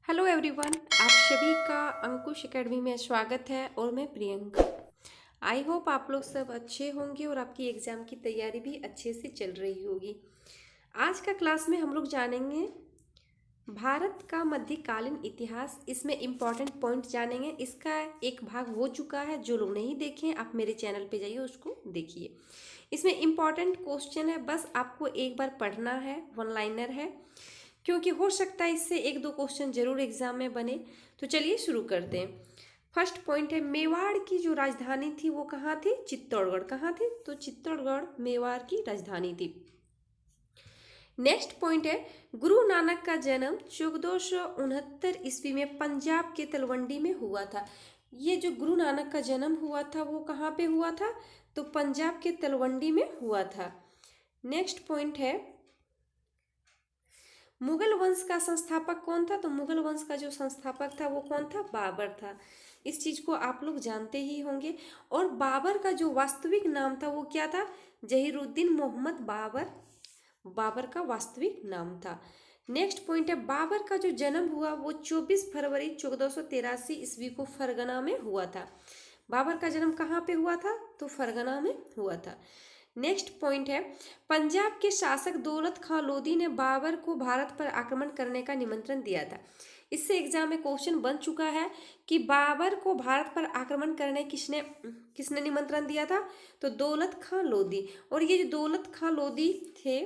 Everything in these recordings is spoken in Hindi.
हेलो एवरीवन, आप सभी का अंकुश एकेडमी में स्वागत है और मैं प्रियंका। आई होप आप लोग सब अच्छे होंगे और आपकी एग्ज़ाम की तैयारी भी अच्छे से चल रही होगी। आज का क्लास में हम लोग जानेंगे भारत का मध्यकालीन इतिहास। इसमें इम्पॉर्टेंट पॉइंट जानेंगे। इसका एक भाग हो चुका है, जो लोग नहीं देखें आप मेरे चैनल पे जाइए उसको देखिए। इसमें इम्पॉर्टेंट क्वेश्चन है, बस आपको एक बार पढ़ना है, वन लाइनर है, क्योंकि हो सकता है इससे एक दो क्वेश्चन जरूर एग्जाम में बने। तो चलिए शुरू करते हैं। फर्स्ट पॉइंट है, मेवाड़ की जो राजधानी थी वो कहाँ थी? चित्तौड़गढ़। कहाँ थी? तो चित्तौड़गढ़ मेवाड़ की राजधानी थी। नेक्स्ट पॉइंट है, गुरु नानक का जन्म 1469 ईस्वी में पंजाब के तलवंडी में हुआ था। ये जो गुरु नानक का जन्म हुआ था वो कहाँ पे हुआ था? तो पंजाब के तलवंडी में हुआ था। नेक्स्ट पॉइंट है, मुगल वंश का संस्थापक कौन था? तो मुगल वंश का जो संस्थापक था वो कौन था? बाबर था। इस चीज को आप लोग जानते ही होंगे। और बाबर का जो वास्तविक नाम था वो क्या था? जहीरुद्दीन मोहम्मद बाबर। बाबर का वास्तविक नाम था। नेक्स्ट पॉइंट है, बाबर का जो जन्म हुआ वो 24 फरवरी 1483 ईस्वी को फरगना में हुआ था। बाबर का जन्म कहाँ पे हुआ था? तो फरगना में हुआ था। नेक्स्ट पॉइंट है, पंजाब के शासक दौलत खां लोधी ने बाबर को भारत पर आक्रमण करने का निमंत्रण दिया था। इससे एग्जाम में क्वेश्चन बन चुका है कि बाबर को भारत पर आक्रमण करने किसने किसने निमंत्रण दिया था? तो दौलत खां लोधी। और ये जो दौलत खां लोधी थे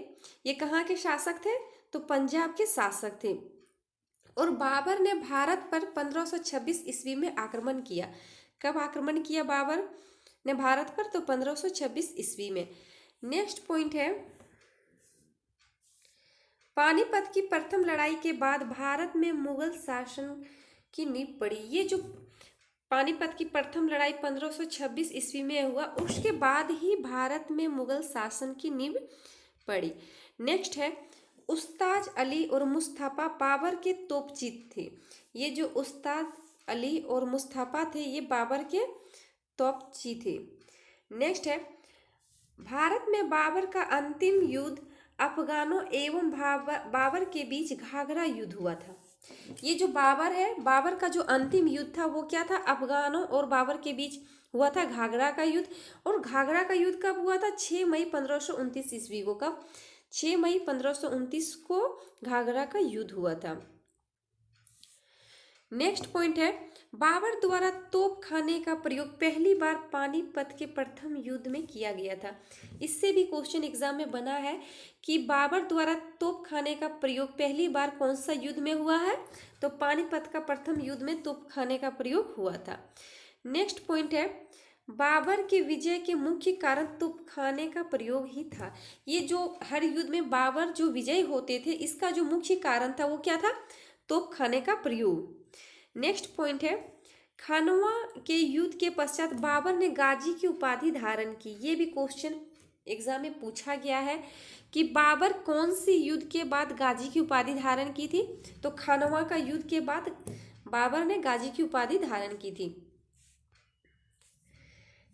ये कहाँ के शासक थे? तो पंजाब के शासक थे। और बाबर ने भारत पर 1526 ईस्वी में आक्रमण किया। कब आक्रमण किया बाबर ने भारत पर? तो 1526 ईस्वी में। नेक्स्ट पॉइंट है, पानीपत की प्रथम लड़ाई के बाद भारत में मुगल शासन की नींव पड़ी। ये जो पानीपत की प्रथम लड़ाई 1526 ईस्वी में हुआ, उसके बाद ही भारत में मुगल शासन की नींव पड़ी। नेक्स्ट है, उस्ताद अली और मुस्तफा बाबर के तोपचीत थे। ये जो उस्ताद अली और मुस्तफा थे ये बाबर के तोपची थे। नेक्स्ट है, भारत में बाबर का अंतिम युद्ध अफगानों एवं बाबर के बीच घाघरा युद्ध हुआ था। ये जो बाबर है, बाबर का जो अंतिम युद्ध था वो क्या था? अफगानों और बाबर के बीच हुआ था घाघरा का युद्ध। और घाघरा का युद्ध कब हुआ था? 6 मई 1529 ईस्वी को। कब? 6 मई 1529 को घाघरा का युद्ध हुआ था। नेक्स्ट पॉइंट है, बाबर द्वारा तोप खाने का प्रयोग पहली बार पानीपत के प्रथम युद्ध में किया गया था। इससे भी क्वेश्चन एग्जाम में बना है कि बाबर द्वारा तोप खाने का प्रयोग पहली बार कौन सा युद्ध में हुआ है? तो पानीपत का प्रथम युद्ध में तोप खाने का प्रयोग हुआ था। नेक्स्ट पॉइंट है, बाबर के विजय के मुख्य कारण तोप खाने का प्रयोग ही था। ये जो हर युद्ध में बाबर जो विजय होते थे इसका जो मुख्य कारण था वो क्या था? तोप खाने का प्रयोग। नेक्स्ट पॉइंट है, खानवा के युद्ध के पश्चात बाबर ने गाजी की उपाधि धारण की। ये भी क्वेश्चन एग्जाम में पूछा गया है कि बाबर कौन सी युद्ध के बाद गाजी की उपाधि धारण की थी? तो खानवा का युद्ध के बाद बाबर ने गाजी की उपाधि धारण की थी।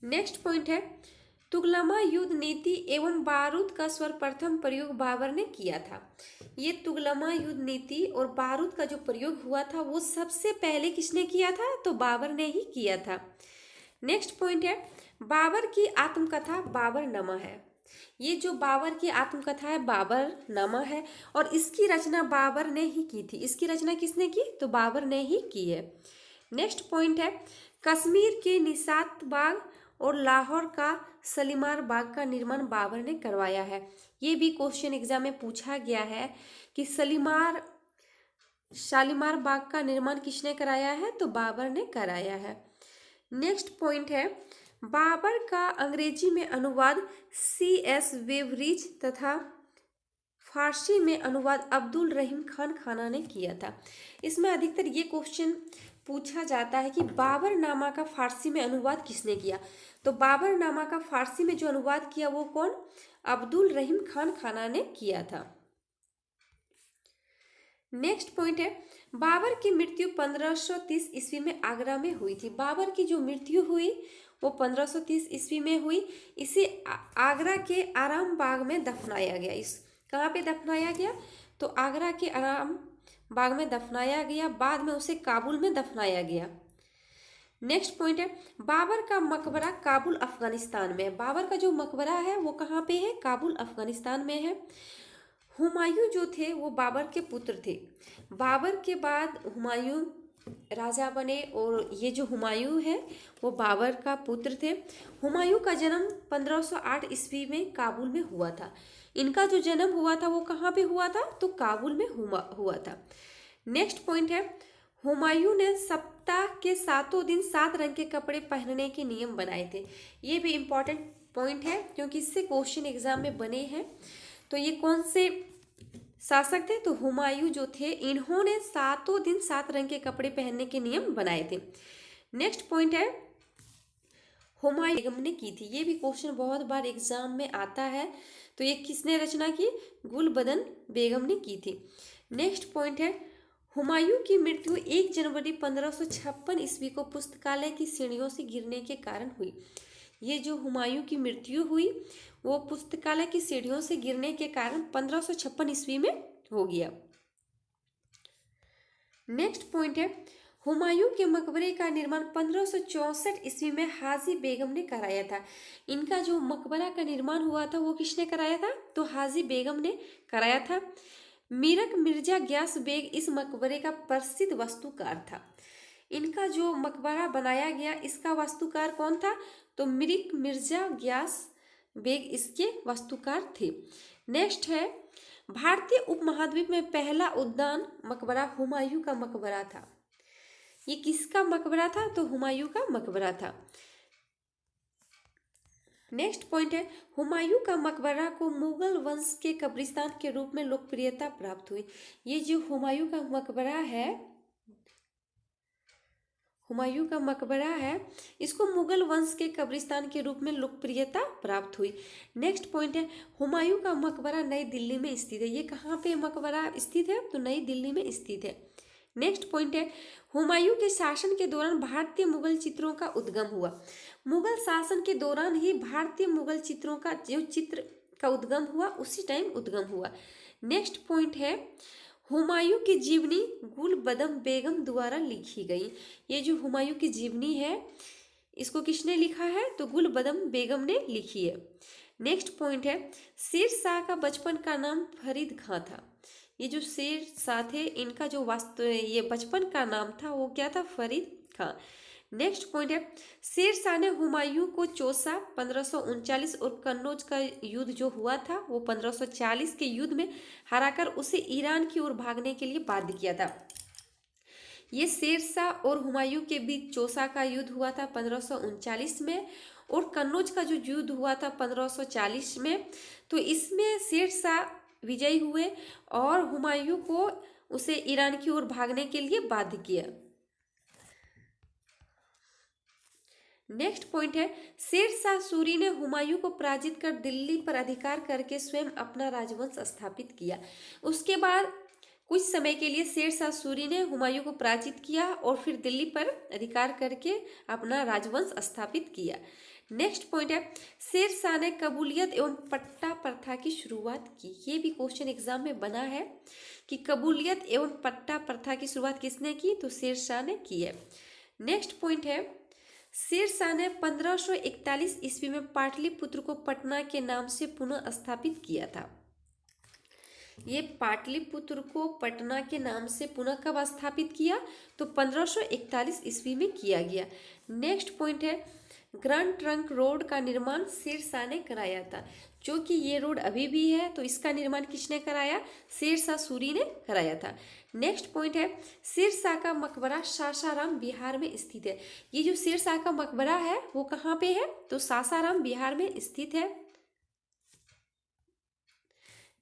नेक्स्ट पॉइंट है, तुगलमा युद्ध नीति एवं बारूद का सर्वप्रथम प्रयोग बाबर ने किया था। ये तुगलमा युद्ध नीति और बारूद का जो प्रयोग हुआ था वो सबसे पहले किसने किया था? तो बाबर ने ही किया था। नेक्स्ट पॉइंट है, बाबर की आत्मकथा बाबरनामा है। ये जो बाबर की आत्मकथा है बाबरनामा है और इसकी रचना बाबर ने ही की थी। इसकी रचना किसने की? तो बाबर ने ही की है। नेक्स्ट पॉइंट है, कश्मीर के निशात बाग और लाहौर का शालीमार बाग का निर्माण बाबर ने करवाया है। ये भी क्वेश्चन एग्जाम में पूछा गया है कि शालीमार बाग का निर्माण किसने कराया है? तो बाबर ने कराया है। नेक्स्ट पॉइंट है, बाबर का अंग्रेजी में अनुवाद C.S. वेबरिज तथा फारसी में अनुवाद अब्दुल रहीम खान खाना ने किया था। इसमें अधिकतर ये क्वेश्चन पूछा जाता है कि बाबरनामा का फारसी में अनुवाद किसने किया? तो बाबरनामा का फारसी में जो अनुवाद किया वो कौन? अब्दुल रहीम खान खाना ने किया था। नेक्स्ट पॉइंट है, बाबर की मृत्यु 1530 ईस्वी में आगरा में हुई थी। बाबर की जो मृत्यु हुई वो 1530 ईस्वी में हुई। इसे आगरा के आराम बाग में दफनाया गया। इस कहाँ पे दफनाया गया? तो आगरा के आराम बाग में दफनाया गया, बाद में उसे काबुल में दफनाया गया। नेक्स्ट पॉइंट है बाबर का मकबरा काबुल अफगानिस्तान में है। बाबर का जो मकबरा है वो कहाँ पे है? काबुल अफगानिस्तान में है। हुमायूं जो थे वो बाबर के पुत्र थे। बाबर के बाद हुमायूं राजा बने और ये जो हुमायूं है वो बाबर का पुत्र थे। हुमायूं का जन्म 1508 ईस्वी में काबुल में हुआ था। इनका जो जन्म हुआ था वो कहाँ पे हुआ था? तो काबुल में हुआ था। नेक्स्ट पॉइंट है हुमायूं ने सप्ताह के 7 दिन 7 रंग के कपड़े पहनने के नियम बनाए थे। ये भी इंपॉर्टेंट पॉइंट है क्योंकि इससे क्वेश्चन एग्जाम में बने हैं। तो ये कौन से शासक थे? तो हुमायूं जो थे इन्होंने 7 दिन 7 रंग के कपड़े पहनने के नियम बनाए थे। नेक्स्ट पॉइंट है हुमायूं बेगम ने की थी। ये भी क्वेश्चन बहुत बार एग्जाम में आता है। तो ये किसने रचना की? गुलबदन बेगम ने की थी। नेक्स्ट पॉइंट है हुमायूं की मृत्यु 1 जनवरी 1556 ईस्वी को पुस्तकालय की सीढ़ियों से गिरने के कारण हुई। ये जो हुमायूं की मृत्यु हुई वो पुस्तकालय की सीढ़ियों से गिरने के कारण 1556 ईस्वी में हो गया। नेक्स्ट पॉइंट है हुमायूं के मकबरे का निर्माण 1564 ईस्वी में हाजी बेगम ने कराया था। इनका जो मकबरा का निर्माण हुआ था वो किसने कराया था? तो हाजी बेगम ने कराया था। मीरक मिर्जा ग्यास बेग इस मकबरे का प्रसिद्ध वास्तुकार था। इनका जो मकबरा बनाया गया इसका वास्तुकार कौन था? तो मीरक मिर्जा ग्यास बेग इसके वास्तुकार थे। नेक्स्ट है भारतीय उपमहाद्वीप में पहला उद्यान मकबरा हुमायूं का मकबरा था। ये किसका मकबरा था? तो हुमायूं का मकबरा था। नेक्स्ट पॉइंट है हुमायूं का मकबरा को मुगल वंश के कब्रिस्तान के रूप में लोकप्रियता प्राप्त हुई। ये जो हुमायूं का मकबरा है इसको मुगल वंश के कब्रिस्तान के रूप में लोकप्रियता प्राप्त हुई। नेक्स्ट पॉइंट है हुमायूं का मकबरा नई दिल्ली में स्थित है। ये कहाँ पे मकबरा स्थित है? तो नई दिल्ली में स्थित है। नेक्स्ट पॉइंट है हुमायूं के शासन के दौरान भारतीय मुगल चित्रों का उद्गम हुआ। मुगल शासन के दौरान ही भारतीय मुगल चित्रों का जो चित्र का उद्गम हुआ उसी टाइम उद्गम हुआ। नेक्स्ट पॉइंट है हुमायूं की जीवनी गुलबदन बेगम द्वारा लिखी गई। ये जो हुमायूं की जीवनी है इसको किसने लिखा है? तो गुलबदन बेगम ने लिखी है। नेक्स्ट पॉइंट है शेर शाह का बचपन का नाम फरीद खां था। ये जो शेर शाह थे इनका जो ये बचपन का नाम था वो क्या था? फरीद खां। नेक्स्ट पॉइंट है शेर शाह ने हुमायूं को चौसा 1539 और कन्नौज का युद्ध जो हुआ था वो 1540 के युद्ध में हराकर उसे ईरान की ओर भागने के लिए बाध्य किया था। ये शेर शाह और हुमायूं के बीच चौसा का युद्ध हुआ था 1539 में और कन्नौज का जो युद्ध हुआ था 1540 में। तो इसमें शेर शाह विजयी हुए और हुमायूं को उसे ईरान की ओर भागने के लिए बाध्य किया। नेक्स्ट पॉइंट है शेर शाह सूरी ने हुमायूं को पराजित कर दिल्ली पर अधिकार करके स्वयं अपना राजवंश स्थापित किया। उसके बाद कुछ समय के लिए शेर शाह सूरी ने हुमायूं को पराजित किया और फिर दिल्ली पर अधिकार करके अपना राजवंश स्थापित किया। नेक्स्ट पॉइंट है शेर शाह ने कबूलियत एवं पट्टा प्रथा की शुरुआत की। ये भी क्वेश्चन एग्जाम में बना है कि कबूलियत एवं पट्टा प्रथा की शुरुआत किसने की? तो शेर शाह ने की है। नेक्स्ट पॉइंट है शेर शाह ने 1541 ईस्वी में पाटलिपुत्र को पटना के नाम से पुनः स्थापित किया था। ये पाटलिपुत्र को पटना के नाम से पुनः कब स्थापित किया? तो 1541 ईस्वी में किया गया। नेक्स्ट पॉइंट है ग्रैंड ट्रंक रोड का निर्माण शेर शाह ने कराया था। जो कि ये रोड अभी भी है तो इसका निर्माण किसने कराया? शेर शाह सूरी ने कराया था। नेक्स्ट पॉइंट है शेर शाह का मकबरा सासाराम बिहार में स्थित है। ये जो शेर शाह का मकबरा है वो कहाँ पे है? तो सासाराम बिहार में स्थित है।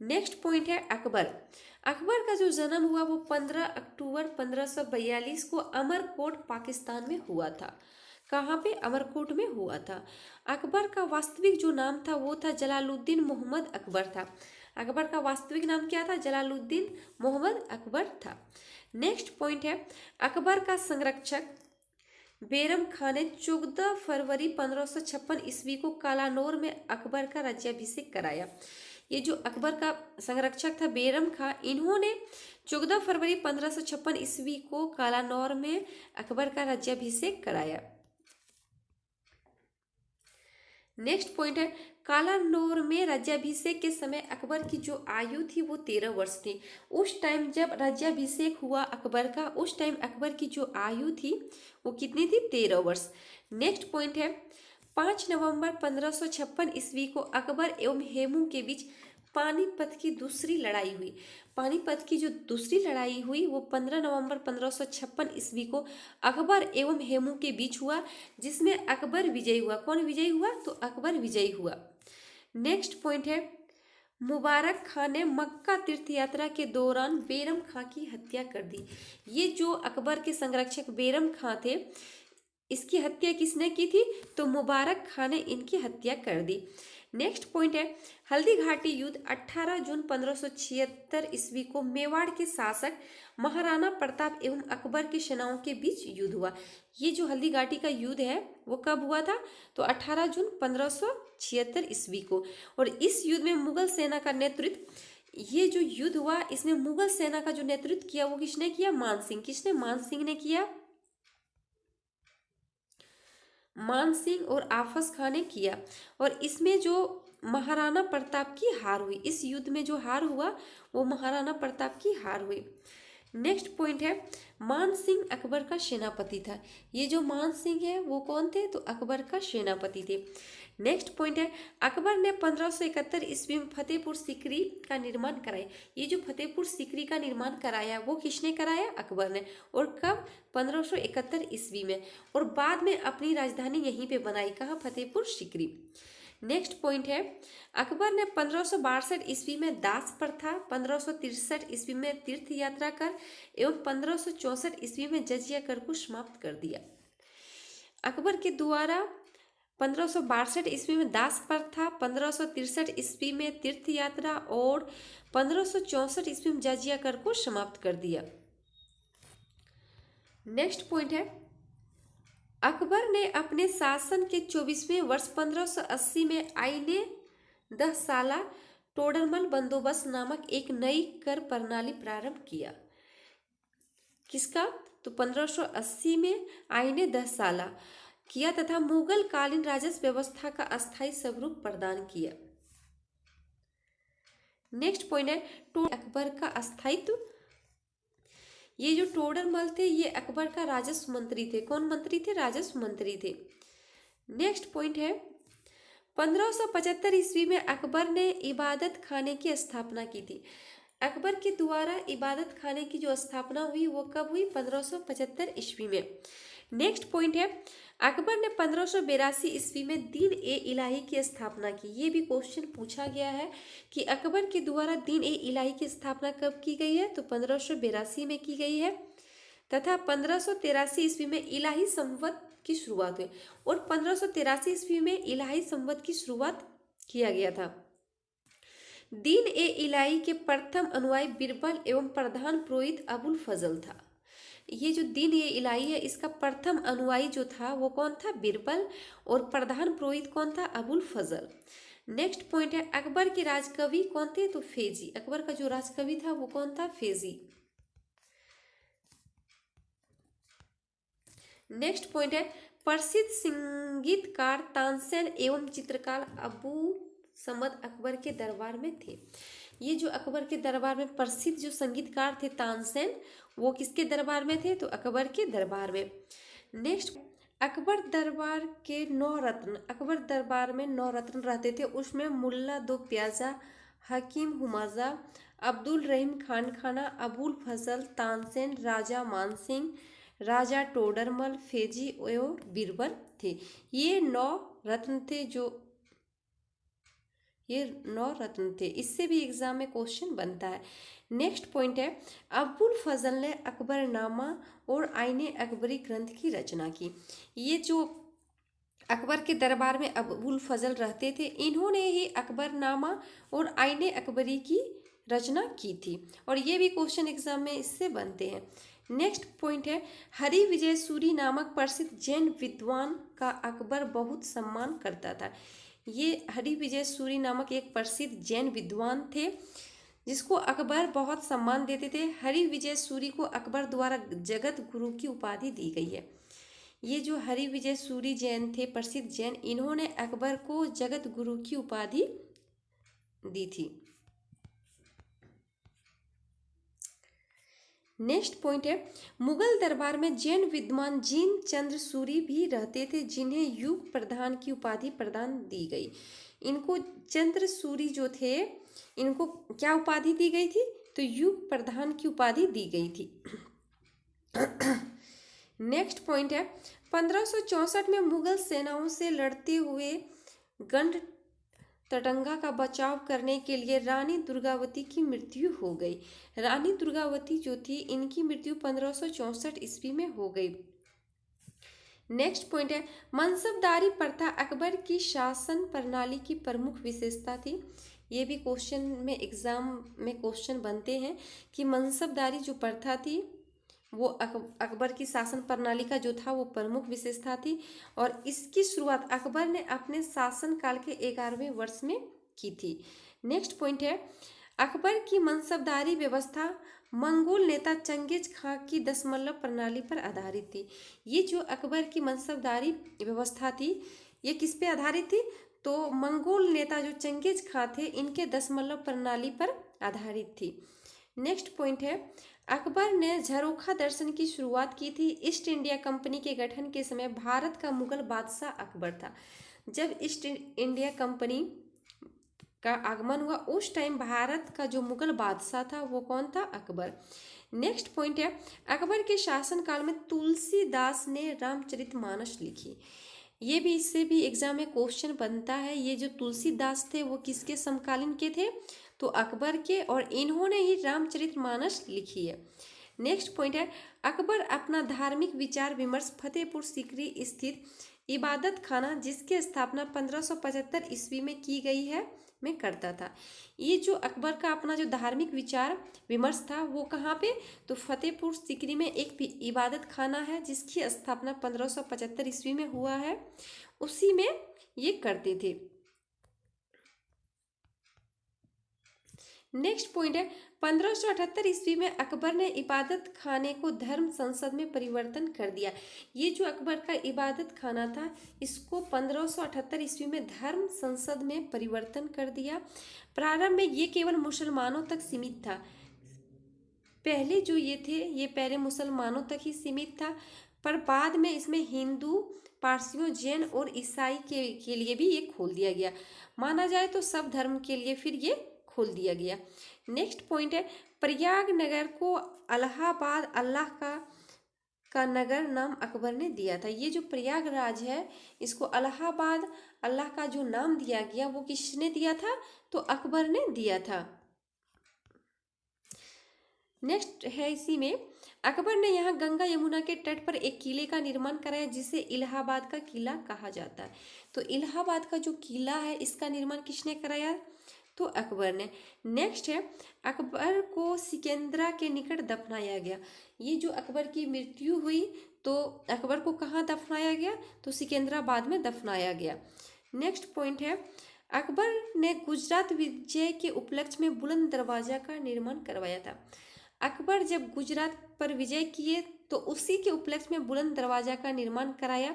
नेक्स्ट पॉइंट है अकबर। अकबर का जो जन्म हुआ वो 15 अक्टूबर 1542 को अमरकोट पाकिस्तान में हुआ था। कहाँ पे? अमरकोट में हुआ था। अकबर का वास्तविक जो नाम था वो था जलालुद्दीन मोहम्मद अकबर था। अकबर का वास्तविक नाम क्या था? जलालुद्दीन मोहम्मद अकबर था। नेक्स्ट पॉइंट है अकबर का संरक्षक बैरम खान ने 14 फरवरी 1556 ईस्वी को कालानौर में अकबर का राज्याभिषेक कराया। ये जो अकबर का संरक्षक था बैरम खां, इन्होंने 14 फरवरी 1556 ईस्वी को कालानौर में अकबर का राज्याभिषेक कराया। नेक्स्ट पॉइंट है, कालानौर में राज्याभिषेक के समय अकबर की जो आयु थी वो 13 वर्ष थी। उस टाइम जब राज्याभिषेक हुआ अकबर का, उस टाइम अकबर की जो आयु थी वो कितनी थी? 13 वर्ष। नेक्स्ट पॉइंट है, 5 नवंबर 1556 ईस्वी को अकबर एवं हेमू के बीच पानीपत की दूसरी लड़ाई हुई। पानीपत की जो दूसरी लड़ाई हुई वो 15 नवंबर 1556 ईस्वी को अकबर एवं हेमू के बीच हुआ, जिसमें अकबर विजयी हुआ। कौन विजयी हुआ? तो अकबर विजयी हुआ। नेक्स्ट पॉइंट है, मुबारक खां ने मक्का तीर्थ यात्रा के दौरान बैरम खां की हत्या कर दी। ये जो अकबर के संरक्षक बैरम खां थे, इसकी हत्या किसने की थी? तो मुबारक खां ने इनकी हत्या कर दी। नेक्स्ट पॉइंट है, हल्दी घाटी युद्ध 18 जून 1576 ईस्वी को मेवाड़ के शासक महाराणा प्रताप एवं अकबर की सेनाओं के बीच युद्ध हुआ। ये जो हल्दी घाटी का युद्ध है वो कब हुआ था? तो 18 जून 1576 ईस्वी को। और इस युद्ध में मुगल सेना का नेतृत्व, ये जो युद्ध हुआ इसमें मुगल सेना का जो नेतृत्व किया वो किसने किया? मान सिंह। किसने? मान सिंह ने किया। मान सिंह और आफस खां ने किया। और इसमें जो महाराणा प्रताप की हार हुई, इस युद्ध में जो हार हुआ वो महाराणा प्रताप की हार हुई। नेक्स्ट पॉइंट है, मान सिंह अकबर का सेनापति था। ये जो मान सिंह है वो कौन थे? तो अकबर का सेनापति थे। नेक्स्ट पॉइंट है, अकबर ने 1571 ईस्वी में फतेहपुर सीकरी का निर्माण कराया। ये जो फतेहपुर सीकरी का निर्माण कराया वो किसने कराया? अकबर ने। और कब? 1571 ईस्वी में। और बाद में अपनी राजधानी यहीं पे बनाई। कहाँ? फतेहपुर सीकरी। नेक्स्ट पॉइंट है, अकबर ने 1562 ईस्वी में दास प्रथा, 1563 ईस्वी में तीर्थ यात्रा कर एवं 1564 ईस्वी में जजिया कर को समाप्त कर दिया। अकबर के द्वारा 1562 ईस्वी में दास प्रथा, 1563 ईस्वी में तीर्थ यात्रा और 1564 ईस्वी में जजिया कर को समाप्त कर दिया। नेक्स्ट पॉइंट है, अकबर ने अपने शासन के 24वें वर्ष 1580 में आईने 10 साला टोडरमल बंदोबस्त नामक एक नई कर प्रणाली प्रारंभ किया। किसका? तो 1580 में आईने 10 साला किया तथा मुगल कालीन राजस्व व्यवस्था का अस्थायी स्वरूप प्रदान किया। नेक्स्ट पॉइंट है, अकबर का अस्थायित्व। ये जो टोडरमल थे ये अकबर का राजस्व मंत्री थे। कौन मंत्री थे? राजस्व मंत्री थे। नेक्स्ट पॉइंट है, 1575 ईस्वी में अकबर ने इबादत खाने की स्थापना की थी। अकबर के द्वारा इबादत खाने की जो स्थापना हुई वो कब हुई? 1575 ईस्वी में। नेक्स्ट पॉइंट है, अकबर ने 1582 ईस्वी में दीन ए इलाही की स्थापना की। ये भी क्वेश्चन पूछा गया है कि अकबर के द्वारा दीन ए इलाही की स्थापना कब की गई है? तो 1582 में की गई है तथा 1583 ईस्वी में इलाही संवत की शुरुआत हुई। और 1583 ईस्वी में इलाही संवत की शुरुआत किया गया था। दीन ए इलाही के प्रथम अनुयायी बिरबल एवं प्रधान पुरोहित अबुल फजल था। ये जो दीन ए इलाही है इसका प्रथम अनुयायी जो था वो कौन था? बिरबल। और प्रधान पुरोहित कौन था? अबुल फजल। नेक्स्ट पॉइंट है, अकबर के राजकवि कौन थे? तो फेजी। अकबर का जो राजकवि था वो कौन था? फेजी। नेक्स्ट पॉइंट है, प्रसिद्ध संगीतकार तानसेन एवं चित्रकार अबू समद अकबर के दरबार में थे। ये जो अकबर के दरबार में प्रसिद्ध जो संगीतकार थे तानसेन, वो किसके दरबार में थे? तो अकबर के दरबार में। नेक्स्ट, अकबर दरबार के 9 रत्न। अकबर दरबार में 9 रत्न रहते थे। उसमें मुल्ला दो प्याजा, हकीम हुमाजा, अब्दुल रहीम खान खाना, अबुल फजल, तानसेन, राजा मानसिंह, राजा टोडरमल, फेजी और बीरबल थे। ये 9 रत्न थे ये 9 रत्न थे। इससे भी एग्जाम में क्वेश्चन बनता है। नेक्स्ट पॉइंट है, अबुल फजल ने अकबरनामा और आईने अकबरी ग्रंथ की रचना की। ये जो अकबर के दरबार में अबुल फजल रहते थे, इन्होंने ही अकबरनामा और आईने अकबरी की रचना की थी। और ये भी क्वेश्चन एग्जाम में इससे बनते हैं। नेक्स्ट पॉइंट है, हरि विजय सूरी नामक प्रसिद्ध जैन विद्वान का अकबर बहुत सम्मान करता था। ये हरिविजय सूरी नामक एक प्रसिद्ध जैन विद्वान थे जिसको अकबर बहुत सम्मान देते थे। हरिविजय सूरी को अकबर द्वारा जगत गुरु की उपाधि दी गई है। ये जो हरिविजय सूरी जैन थे, प्रसिद्ध जैन, इन्होंने अकबर को जगत गुरु की उपाधि दी थी। नेक्स्ट पॉइंट है, मुगल दरबार में जैन विद्वान जीन चंद्र सूरी भी रहते थे जिन्हें युग प्रधान की उपाधि प्रदान दी गई। इनको चंद्र सूरी जो थे, इनको क्या उपाधि दी गई थी? तो युग प्रधान की उपाधि दी गई थी। नेक्स्ट पॉइंट है, 1564 में मुगल सेनाओं से लड़ते हुए गंड तटंगा का बचाव करने के लिए रानी दुर्गावती की मृत्यु हो गई। रानी दुर्गावती जो थी, इनकी मृत्यु 1564 ईस्वी में हो गई। नेक्स्ट पॉइंट है, मनसबदारी प्रथा अकबर की शासन प्रणाली की प्रमुख विशेषता थी। ये भी क्वेश्चन में, एग्जाम में क्वेश्चन बनते हैं कि मनसबदारी जो प्रथा थी वो अकबर की शासन प्रणाली का जो था वो प्रमुख विशेषता थी, और इसकी शुरुआत अकबर ने अपने शासन काल के 11वें वर्ष में की थी। नेक्स्ट पॉइंट है, अकबर की मनसबदारी व्यवस्था मंगोल नेता चंगेज खां की दशमलव प्रणाली पर आधारित थी। ये जो अकबर की मनसबदारी व्यवस्था थी, ये किस पे आधारित थी? तो मंगोल नेता जो चंगेज खां थे, इनके दशमलव प्रणाली पर आधारित थी। नेक्स्ट पॉइंट है, अकबर ने झरोखा दर्शन की शुरुआत की थी। ईस्ट इंडिया कंपनी के गठन के समय भारत का मुगल बादशाह अकबर था। जब ईस्ट इंडिया कंपनी का आगमन हुआ, उस टाइम भारत का जो मुगल बादशाह था वो कौन था? अकबर। नेक्स्ट पॉइंट है, अकबर के शासनकाल में तुलसीदास ने रामचरितमानस लिखी। ये भी, इससे भी एग्जाम में क्वेश्चन बनता है। ये जो तुलसीदास थे वो किसके समकालीन के थे? तो अकबर के, और इन्होंने ही रामचरितमानस लिखी है। नेक्स्ट पॉइंट है, अकबर अपना धार्मिक विचार विमर्श फतेहपुर सीकरी स्थित इबादत खाना, जिसकी स्थापना 1575 ईस्वी में की गई है, में करता था। ये जो अकबर का अपना जो धार्मिक विचार विमर्श था वो कहाँ पे? तो फतेहपुर सीकरी में एक इबादत खाना है जिसकी स्थापना 1575 ईस्वी में हुआ है, उसी में ये करते थे। नेक्स्ट पॉइंट है, 1578 ईस्वी में अकबर ने इबादत खाने को धर्म संसद में परिवर्तन कर दिया। ये जो अकबर का इबादत खाना था, इसको 1578 ईस्वी में धर्म संसद में परिवर्तन कर दिया। प्रारंभ में ये केवल मुसलमानों तक सीमित था। पहले जो ये थे, ये पहले मुसलमानों तक ही सीमित था, पर बाद में इसमें हिंदू, पारसियों, जैन और ईसाई के लिए भी ये खोल दिया गया। माना जाए तो सब धर्म के लिए फिर ये खोल दिया गया। नेक्स्ट पॉइंट है, प्रयाग नगर को इलाहाबाद अल्लाह का नगर नाम अकबर ने दिया था। ये जो प्रयागराज है, इसको इलाहाबाद अल्लाह का जो नाम दिया गया वो किसने दिया था? तो अकबर ने दिया था। नेक्स्ट है, इसी में अकबर ने यहाँ गंगा यमुना के तट पर एक किले का निर्माण कराया जिसे इलाहाबाद का किला कहा जाता है। तो इलाहाबाद का जो किला है, इसका निर्माण किसने कराया? तो अकबर ने। नेक्स्ट है, अकबर को सिकंदरा के निकट दफनाया गया। ये जो अकबर की मृत्यु हुई तो अकबर को कहाँ दफनाया गया? तो सिकंदराबाद में दफनाया गया। नेक्स्ट पॉइंट है, अकबर ने गुजरात विजय के उपलक्ष्य में बुलंद दरवाजा का निर्माण करवाया था। अकबर जब गुजरात पर विजय किए तो उसी के उपलक्ष्य में बुलंद दरवाजा का निर्माण कराया।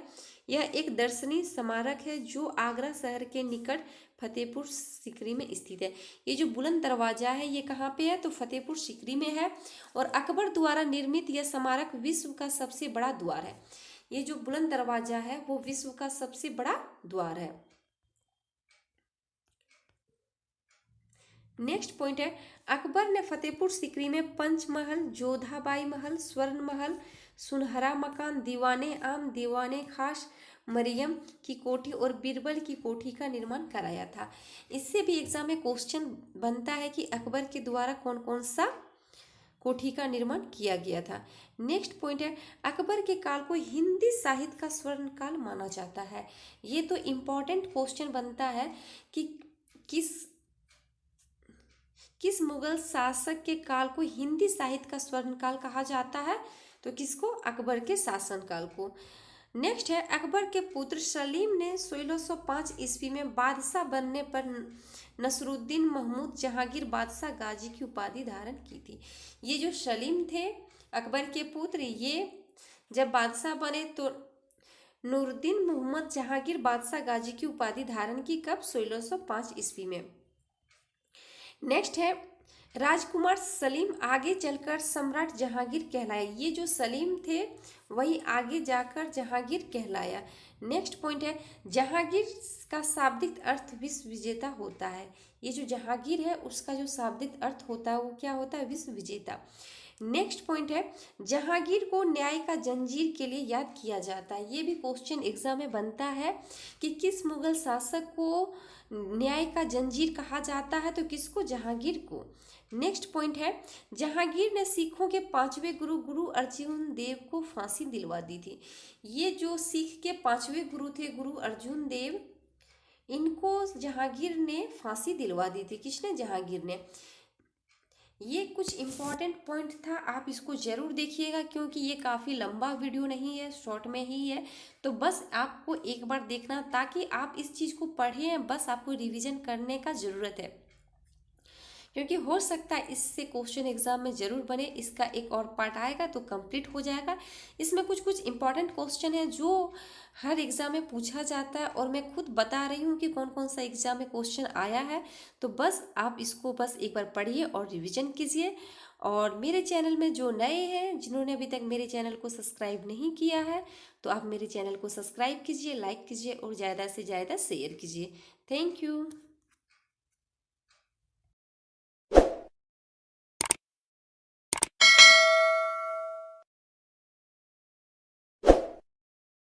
यह एक दर्शनीय स्मारक है जो आगरा शहर के निकट फतेहपुर सीकरी में स्थित है। ये जो बुलंद दरवाजा है ये कहाँ पे है? तो फतेहपुर सीकरी में है, और अकबर द्वारा निर्मित यह स्मारक विश्व का सबसे बड़ा द्वार है। ये जो बुलंद दरवाजा है वो विश्व का सबसे बड़ा द्वार है। नेक्स्ट पॉइंट है, अकबर ने फतेहपुर सीकरी में पंचमहल, जोधाबाई महल, स्वर्ण महल, सुनहरा मकान, दीवाने आम, दीवाने खास, मरियम की कोठी और बीरबल की कोठी का निर्माण कराया था। इससे भी एग्जाम में क्वेश्चन बनता है कि अकबर के द्वारा कौन कौन सा कोठी का निर्माण किया गया था। नेक्स्ट पॉइंट है, अकबर के काल को हिंदी साहित्य का स्वर्ण काल माना जाता है। ये तो इम्पोर्टेंट क्वेश्चन बनता है कि किस मुगल शासक के काल को हिंदी साहित्य का स्वर्ण काल कहा जाता है? तो किसको? अकबर के शासन काल को। नेक्स्ट है अकबर के पुत्र सलीम ने 1605 ईस्वी में बादशाह बनने पर नसरुद्दीन महमूद जहांगीर बादशाह गाजी की उपाधि धारण की थी। ये जो सलीम थे अकबर के पुत्र, ये जब बादशाह बने तो नूरुद्दीन मोहम्मद जहांगीर बादशाह गाजी की उपाधि धारण की। कब? 1605 ईस्वी में। नेक्स्ट है राजकुमार सलीम आगे चलकर सम्राट जहांगीर कहलाए। ये जो सलीम थे वही आगे जाकर जहांगीर कहलाया। नेक्स्ट पॉइंट है जहांगीर का शाब्दिक अर्थ विश्व विजेता होता है। ये जो जहांगीर है उसका जो शाब्दिक अर्थ होता है वो क्या होता है? विश्व विजेता। नेक्स्ट पॉइंट है जहांगीर को न्याय का जंजीर के लिए याद किया जाता है। ये भी क्वेश्चन एग्जाम में बनता है कि किस मुगल शासक को न्याय का जंजीर कहा जाता है, तो किसको? जहांगीर को। नेक्स्ट पॉइंट है जहांगीर ने सिखों के 5वें गुरु गुरु अर्जुन देव को फांसी दिलवा दी थी। ये जो सिख के 5वें गुरु थे गुरु अर्जुन देव, इनको जहांगीर ने फांसी दिलवा दी थी। किसने? जहांगीर ने। ये कुछ इम्पॉर्टेंट पॉइंट था, आप इसको ज़रूर देखिएगा क्योंकि ये काफ़ी लंबा वीडियो नहीं है, शॉर्ट में ही है। तो बस आपको एक बार देखना ताकि आप इस चीज़ को पढ़ें, बस आपको रिवीजन करने का ज़रूरत है क्योंकि हो सकता है इससे क्वेश्चन एग्जाम में ज़रूर बने। इसका एक और पार्ट आएगा तो कंप्लीट हो जाएगा। इसमें कुछ कुछ इंपॉर्टेंट क्वेश्चन है जो हर एग्ज़ाम में पूछा जाता है और मैं खुद बता रही हूँ कि कौन कौन सा एग्ज़ाम में क्वेश्चन आया है। तो बस आप इसको बस एक बार पढ़िए और रिविज़न कीजिए। और मेरे चैनल में जो नए हैं, जिन्होंने अभी तक मेरे चैनल को सब्सक्राइब नहीं किया है, तो आप मेरे चैनल को सब्सक्राइब कीजिए, लाइक कीजिए और ज़्यादा से ज़्यादा शेयर कीजिए। Thank you.